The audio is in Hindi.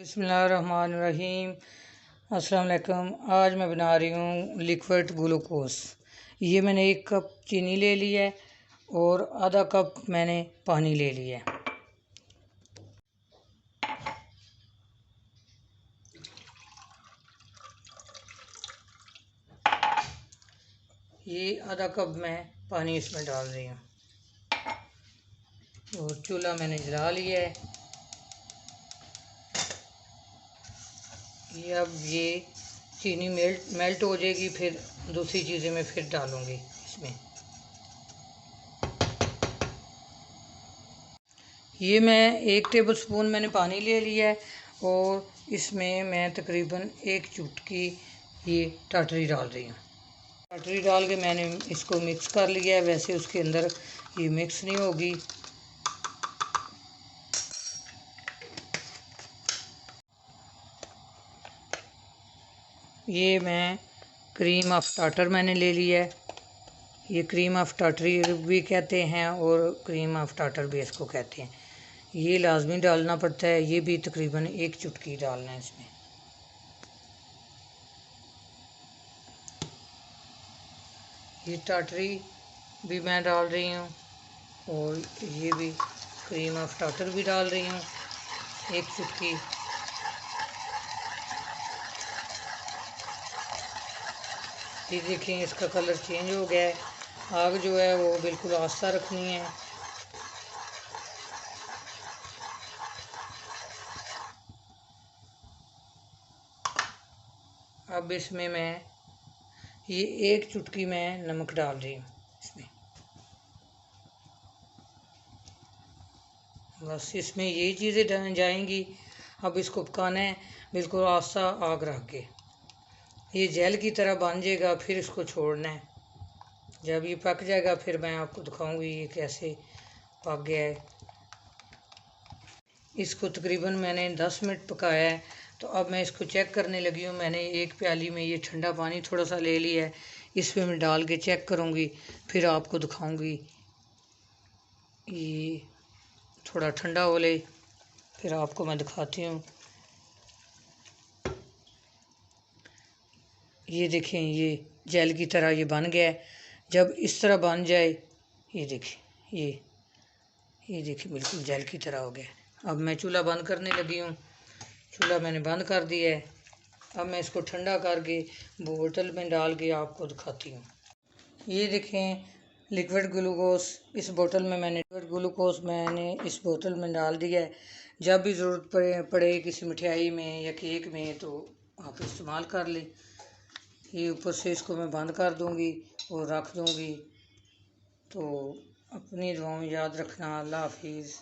बिस्मिल्लाहिर्रहमानिर्रहीम। अस्सलाम वालेकुम। आज मैं बना रही हूँ लिक्विड ग्लूकोस। ये मैंने 1 कप चीनी ले ली है और आधा कप मैंने पानी ले लिया है। ये आधा कप मैं पानी इसमें डाल रही हूँ और चूल्हा मैंने जला लिया है। ये अब ये चीनी मेल्ट हो जाएगी, फिर दूसरी चीज़ें मैं फिर डालूँगी इसमें। ये मैं 1 टेबल स्पून मैंने पानी ले लिया है और इसमें मैं तकरीबन 1 चुटकी ये टाटरी डाल रही हूँ। टाटरी डाल के मैंने इसको मिक्स कर लिया है। वैसे उसके अंदर ये मिक्स नहीं होगी। ये मैं क्रीम ऑफ टाटर मैंने ले लिया है। ये क्रीम ऑफ टाटरी भी कहते हैं और क्रीम ऑफ टाटर भी इसको कहते हैं। ये लाजमी डालना पड़ता है। ये भी तकरीबन 1 चुटकी डालना है इसमें। ये टाटरी भी मैं डाल रही हूँ और ये भी क्रीम ऑफ टाटर भी डाल रही हूँ 1 चुटकी। ये देखिए इसका कलर चेंज हो गया है। आग जो है वो बिल्कुल आस्था रखनी है। अब इसमें मैं ये 1 चुटकी मैं नमक डाल रही हूँ इसमें। बस इसमें यही चीज़ें जाएंगी। अब इसको पकाना है बिल्कुल आस्था आग रख के। ये जेल की तरह बन जाएगा, फिर इसको छोड़ना है। जब ये पक जाएगा फिर मैं आपको दिखाऊंगी ये कैसे पक गया है। इसको तकरीबन मैंने 10 मिनट पकाया है। तो अब मैं इसको चेक करने लगी हूँ। मैंने 1 प्याली में ये ठंडा पानी थोड़ा सा ले लिया है। इसमें मैं डाल के चेक करूँगी, फिर आपको दिखाऊंगी। ये थोड़ा ठंडा हो ले फिर आपको मैं दिखाती हूँ। ये देखें ये जेल की तरह ये बन गया है। जब इस तरह बन जाए, ये देखिए ये देखिए बिल्कुल जेल की तरह हो गया। अब मैं चूल्हा बंद करने लगी हूँ। चूल्हा मैंने बंद कर दिया है। अब मैं इसको ठंडा करके बोतल में डाल के आपको दिखाती हूँ। ये देखें लिक्विड ग्लूकोस इस बोतल में मैंने इस बोतल में डाल दिया है। जब भी ज़रूरत पड़े किसी मिठाई में या केक में तो आप इस्तेमाल कर लें। ये ऊपर से इसको मैं बंद कर दूँगी और रख दूँगी। तो अपनी दुआओं में याद रखना। अल्लाह हाफिज़।